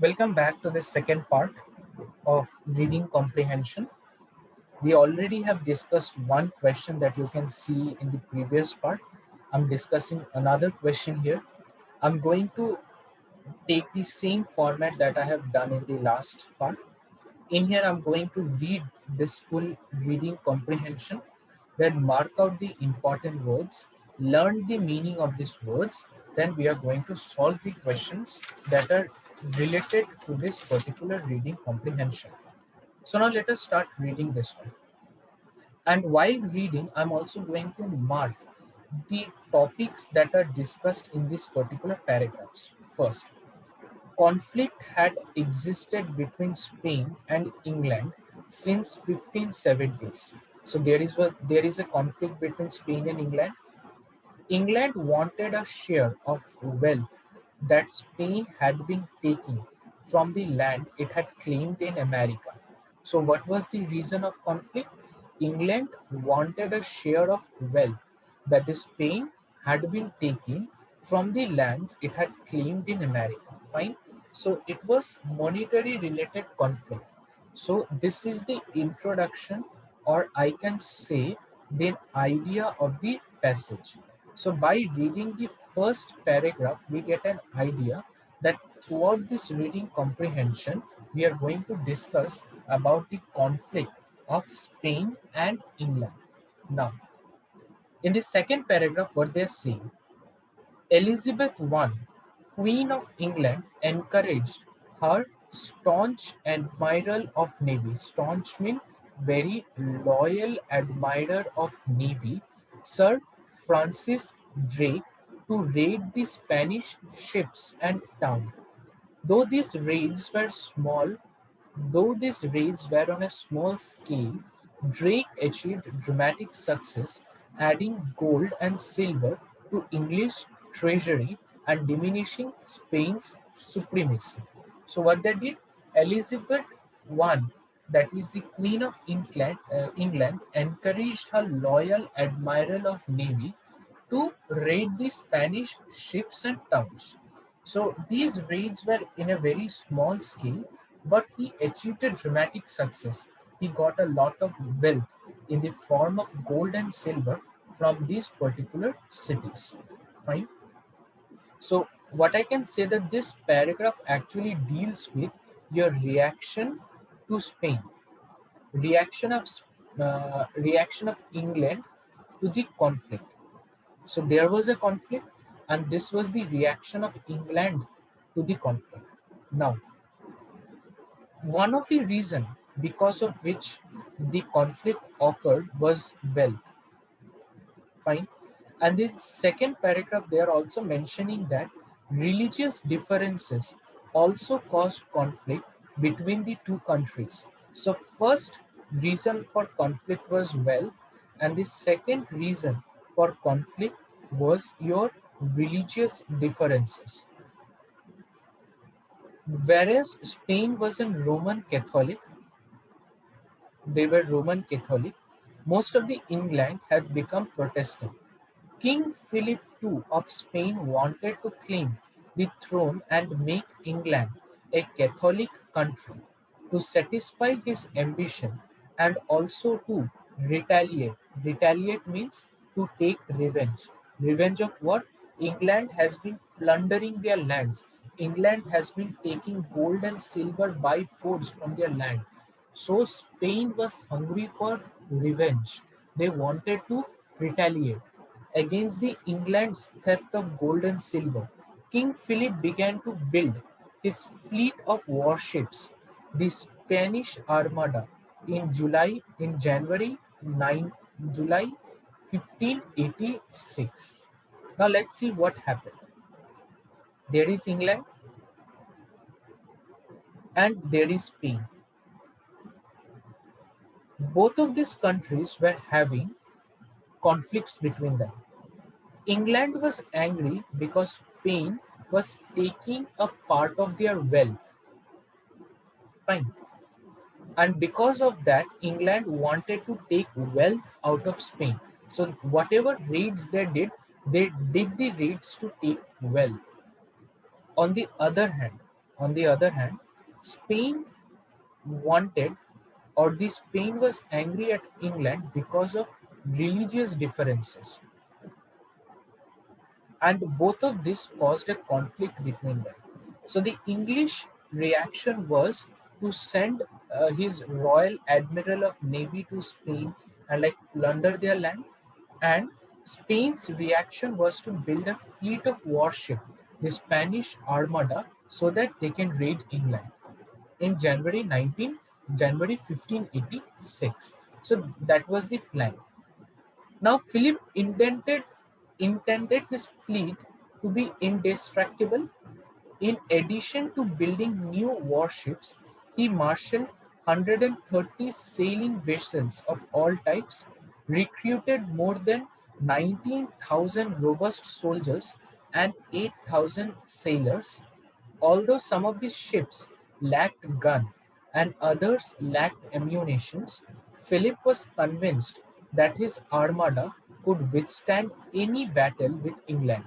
Welcome back to the second part of reading comprehension. We already have discussed one question that you can see in the previous part. I'm discussing another question here. I'm going to take the same format that I have done in the last part. In here, I'm going to read this full reading comprehension, then mark out the important words, learn the meaning of these words, then we are going to solve the questions that are related to this particular reading comprehension. So now let us start reading this one. And while reading, I'm also going to mark the topics that are discussed in this particular paragraphs. First, conflict had existed between Spain and England since 1570s. So there is a conflict between Spain and England. England wanted a share of wealth that Spain had been taking from the land it had claimed in America. So what was the reason of conflict? England wanted a share of wealth that the Spain had been taking from the lands it had claimed in America. Fine. So it was monetary related conflict. So this is the introduction, or I can say the idea of the passage. So by reading the first paragraph, we get an idea that throughout this reading comprehension, we are going to discuss about the conflict of Spain and England. Now, in the second paragraph, what they're saying, Elizabeth I, Queen of England, encouraged her staunch admiral of navy. Staunch means very loyal admirer of navy, Sir Francis Drake, to raid the Spanish ships and town. Though these raids were small, though these raids were on a small scale, Drake achieved dramatic success, adding gold and silver to English treasury and diminishing Spain's supremacy. So what they did, Elizabeth I, that is the Queen of England, encouraged her loyal admiral of navy to raid the Spanish ships and towns. So these raids were in a very small scale, but he achieved a dramatic success. He got a lot of wealth in the form of gold and silver from these particular cities. Fine. So what I can say that this paragraph actually deals with your reaction to Spain, reaction of England to the conflict. So there was a conflict, and this was the reaction of England to the conflict. Now, one of the reason because of which the conflict occurred was wealth. Fine. And the second paragraph, they are also mentioning that religious differences also caused conflict between the two countries. So, first reason for conflict was wealth, and the second reason for conflict was your religious differences. Whereas Spain was a Roman Catholic, they were Roman Catholic, most of the England had become Protestant. King Philip II of Spain wanted to claim the throne and make England a Catholic country to satisfy his ambition and also to retaliate. Retaliate means to take revenge. Revenge of what? England has been plundering their lands. England has been taking gold and silver by force from their land. So Spain was hungry for revenge. They wanted to retaliate against the England's theft of gold and silver. King Philip began to build his fleet of warships, the Spanish Armada, in January 9 July 1586. Now let's see what happened. There is England and there is Spain. Both of these countries were having conflicts between them. England was angry because Spain was taking a part of their wealth. Fine. And because of that, England wanted to take wealth out of Spain. So whatever raids they did the raids to take wealth. On the other hand, On the other hand, Spain wanted, or the Spain was angry at England because of religious differences, and both of this caused a conflict between them. So the English reaction was to send his Royal Admiral of Navy to Spain and like plunder their land, and Spain's reaction was to build a fleet of warship, the Spanish Armada, so that they can raid England in January 1586. So that was the plan. Now Philip intended his fleet to be indestructible. In addition to building new warships, he marshaled 130 sailing vessels of all types, recruited more than 19,000 robust soldiers and 8,000 sailors. Although some of these ships lacked gun and others lacked ammunitions, Philip was convinced that his armada could withstand any battle with England.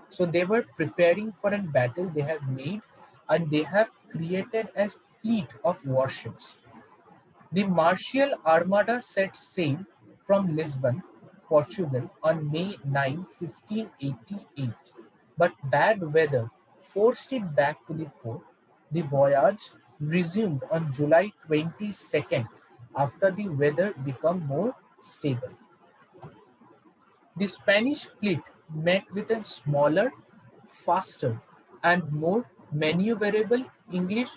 So they were preparing for a battle they have made, and they have created a fleet of warships. The Martial Armada set sail from Lisbon, Portugal on May 9, 1588, but bad weather forced it back to the port. The voyage resumed on July 22nd after the weather became more stable. The Spanish fleet met with a smaller, faster, and more maneuverable English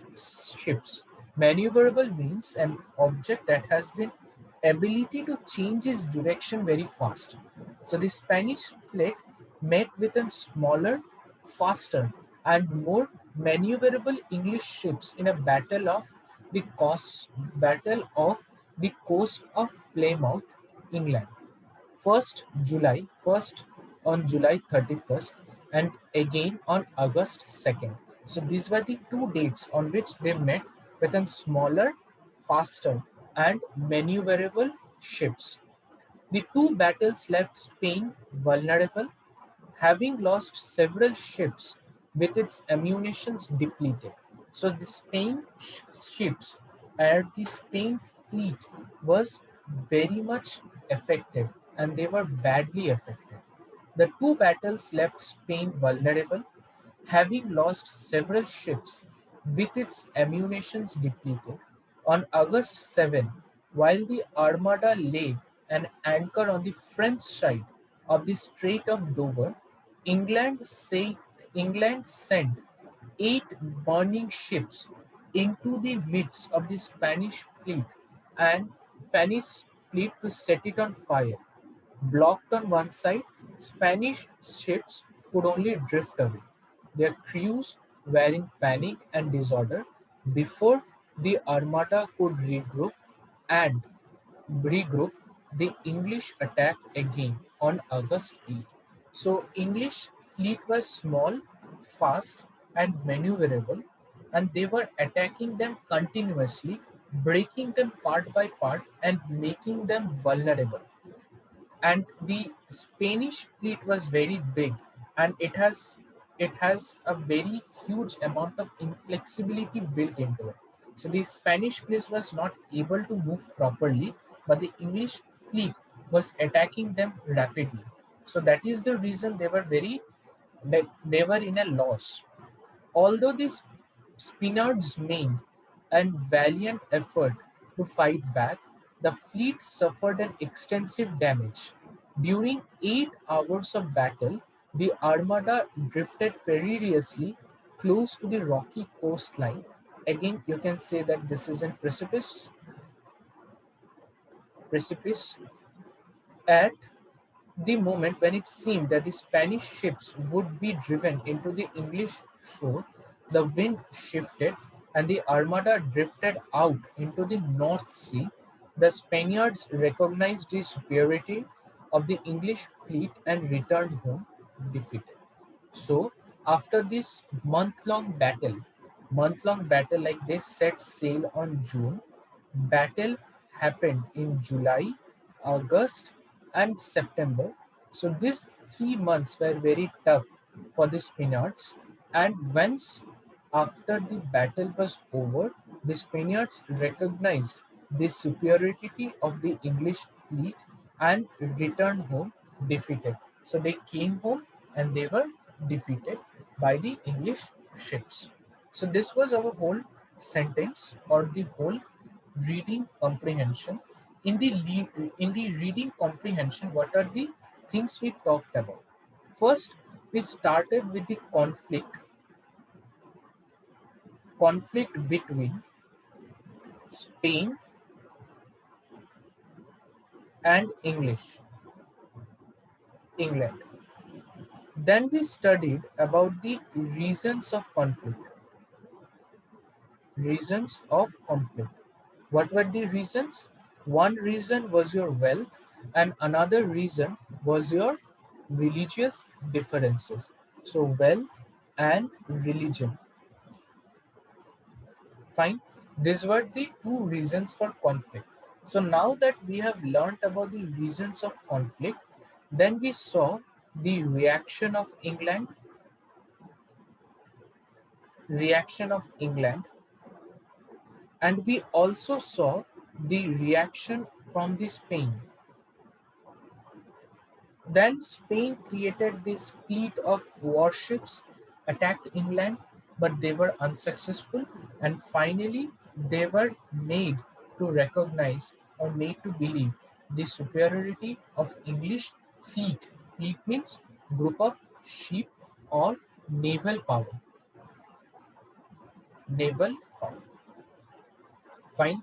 ships. Maneuverable means an object that has the ability to change its direction very fast. So the Spanish fleet met with a smaller, faster, and more maneuverable English ships in a battle of the coast of Plymouth, England. First on July 31st, and again on August 2nd. So these were the two dates on which they met with a smaller, faster, and maneuverable ships. The two battles left Spain vulnerable, having lost several ships with its ammunitions depleted. So the Spain ships and the Spain fleet was very much affected, and they were badly affected. The two battles left Spain vulnerable, having lost several ships with its ammunitions depleted. On August 7, while the Armada lay an anchor on the French side of the Strait of Dover, England sent eight burning ships into the midst of the Spanish fleet, and Spanish fleet to set it on fire. Blocked on one side, Spanish ships could only drift away. Their crews were in panic and disorder before the Armada could and regroup. The English attacked again on August 8. So English fleet was small, fast, and maneuverable, and they were attacking them continuously, breaking them part by part and making them vulnerable. And the Spanish fleet was very big, and it has a very huge amount of inflexibility built into it. So the Spanish fleet was not able to move properly, but the English fleet was attacking them rapidly. So that is the reason they were in a loss. Although the Spaniards made a valiant effort to fight back, the fleet suffered an extensive damage. During 8 hours of battle, the Armada drifted perilously close to the rocky coastline. Again, you can say that this is a precipice. At the moment when it seemed that the Spanish ships would be driven into the English shore, the wind shifted and the Armada drifted out into the North Sea. The Spaniards recognized the superiority of the English fleet and returned home defeated. So, after this month-long battle, like they set sail on June, battle happened in July, August, and September. So these 3 months were very tough for the Spaniards. And once after the battle was over, the Spaniards recognized the superiority of the English fleet and returned home defeated. So they came home and they were defeated by the English ships. So this was our whole sentence or the whole reading comprehension. In the reading comprehension, what are the things we talked about? First, we started with the conflict between Spain and England. Then we studied about the reasons of conflict. What were the reasons? One reason was your wealth, and another reason was your religious differences. So, wealth and religion. Fine. These were the two reasons for conflict. So, now that we have learned about the reasons of conflict, then we saw the reaction of England, and we also saw the reaction from the Spain. Then Spain created this fleet of warships, attacked England, but they were unsuccessful, and finally they were made to recognize or made to believe the superiority of English fleet. Fleet means group of ship or naval power. Naval power. Fine.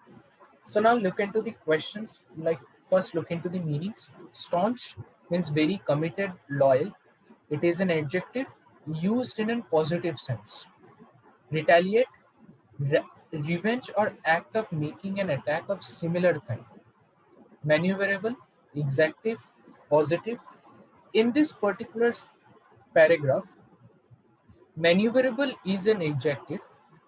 So now look into the questions. Like first look into the meanings. Staunch means very committed, loyal. It is an adjective used in a positive sense. Retaliate, revenge or act of making an attack of similar kind. Maneuverable, exactive, positive. In this particular paragraph, maneuverable is an adjective,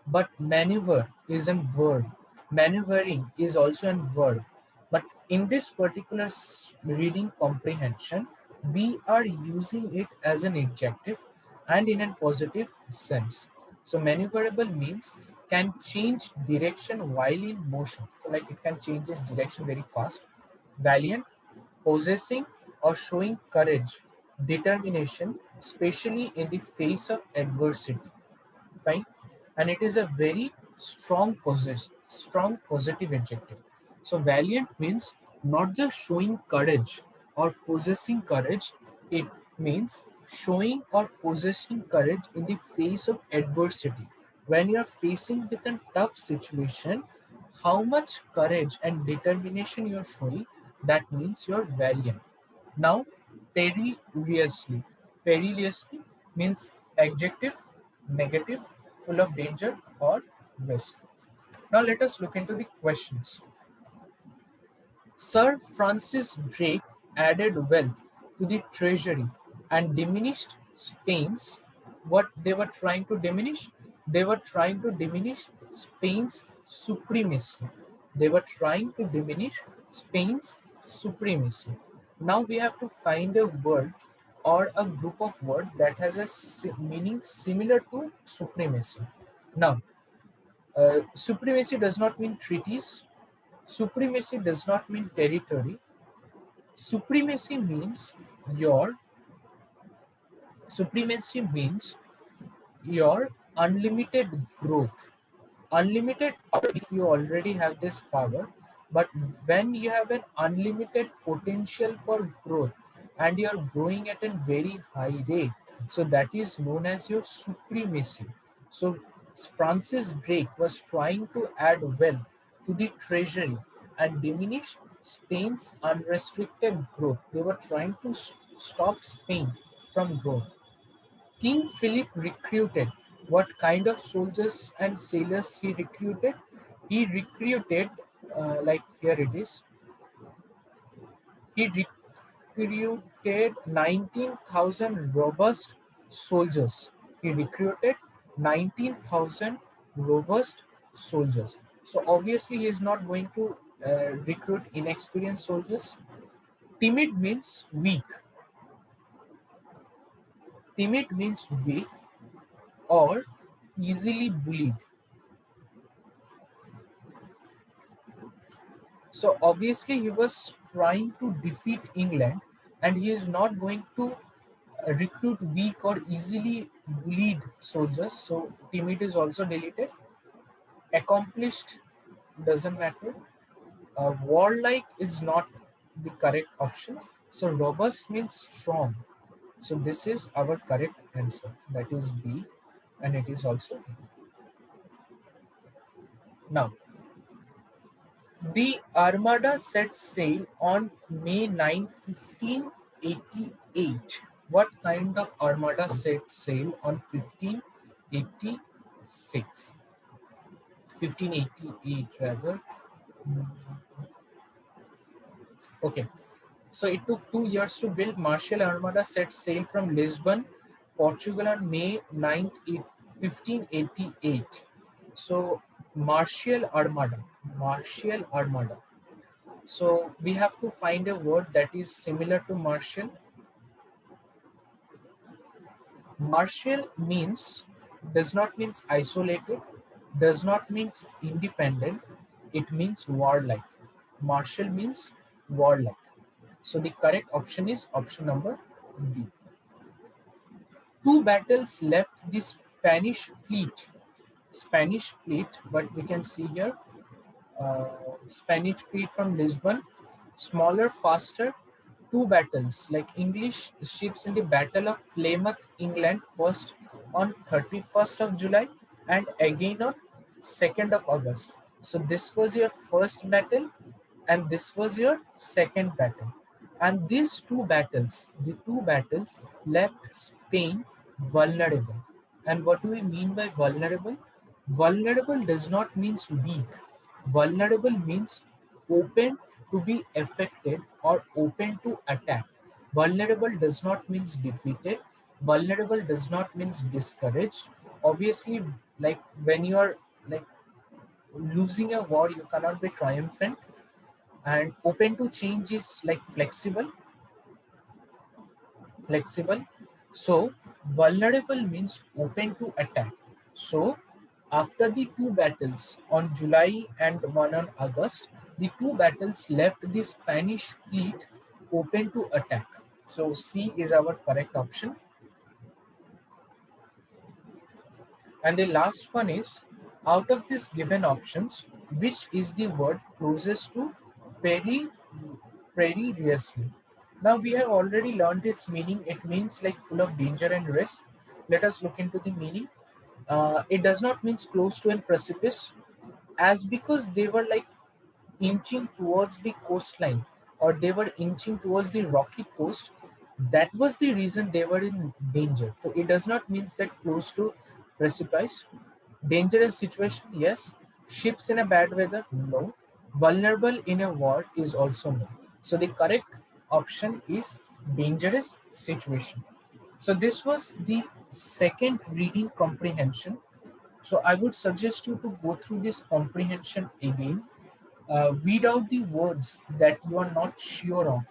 but maneuver is a verb. Maneuvering is also a verb. But in this particular reading comprehension, we are using it as an adjective and in a positive sense. So maneuverable means can change direction while in motion. So like it can change its direction very fast. Valiant, possessing or showing courage, determination, especially in the face of adversity, right? And it is a very strong positive adjective. So valiant means not just showing courage or possessing courage, it means showing or possessing courage in the face of adversity. When you are facing with a tough situation, how much courage and determination you are showing, that means you are valiant. Now, perilously. Perilously means adjective, negative, full of danger or risk. Now, let us look into the questions. Sir Francis Drake added wealth to the treasury and diminished Spain's. What they were trying to diminish? They were trying to diminish Spain's supremacy. They were trying to diminish Spain's supremacy. Now we have to find a word or a group of words that has a meaning similar to supremacy. Now, supremacy does not mean treaties. Supremacy does not mean territory. Supremacy means your supremacy means your unlimited growth. Unlimited power means you already have this power, but when you have an unlimited potential for growth and you are growing at a very high rate, so that is known as your supremacy. So Francis Drake was trying to add wealth to the treasury and diminish Spain's unrestricted growth. They were trying to stop Spain from growth. King Philip recruited. What kind of soldiers and sailors he recruited? He recruited, like here it is, he recruited 19,000 robust soldiers. He recruited 19,000 robust soldiers. So obviously he is not going to recruit inexperienced soldiers. Timid means weak. Timid means weak or easily bullied. So obviously he was trying to defeat England, and he is not going to recruit weak or easily bullied soldiers. So timid is also deleted. Accomplished doesn't matter. Warlike is not the correct option. So robust means strong. So this is our correct answer. That is B, and it is also B. Now, the Armada set sail on May 9, 1588. What kind of Armada set sail on 1586? 1588 rather. Okay. So it took 2 years to build. Martial Armada set sail from Lisbon, Portugal on May 9th, 1588. So Martial Armada. So we have to find a word that is similar to martial. Martial means does not means isolated, does not means independent. It means warlike. Martial means warlike. So the correct option is option number D. Two battles left the Spanish fleet, but we can see here Spanish fleet from Lisbon, smaller, faster. Two battles, like English ships in the Battle of Plymouth, England, first on 31st of July and again on 2nd of August. So this was your first battle and this was your second battle. And these the two battles left Spain vulnerable. And what do we mean by vulnerable? Vulnerable does not means weak. Vulnerable means open to be affected or open to attack. Vulnerable does not means defeated. Vulnerable does not means discouraged. Obviously, like when you are like losing a war, you cannot be triumphant. And open to change is like flexible. So vulnerable means open to attack. So after the two battles on July and one on August, the two battles left the Spanish fleet open to attack. So C is our correct option. And the last one is, out of these given options, which is the word closest to peri precariously? Now we have already learned its meaning. It means like full of danger and risk. Let us look into the meaning. It does not mean close to a precipice, as because they were like inching towards the coastline or they were inching towards the rocky coast. That was the reason they were in danger. So it does not mean that close to precipice. Dangerous situation, yes. Ships in a bad weather, no. Vulnerable in a war is also no. So the correct option is dangerous situation. So this was the second reading comprehension. So I would suggest you to go through this comprehension again. Weed out the words that you are not sure of,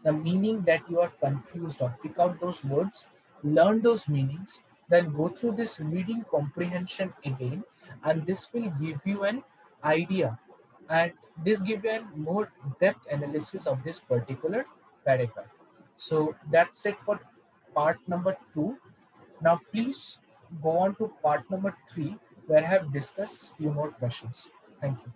the meaning that you are confused of. Pick out those words, learn those meanings, then go through this reading comprehension again, and this will give you an idea. And this gives you a more depth analysis of this particular paragraph. So that's it for part number 2. Now please go on to part number 3, where I have discussed few more questions. Thank you.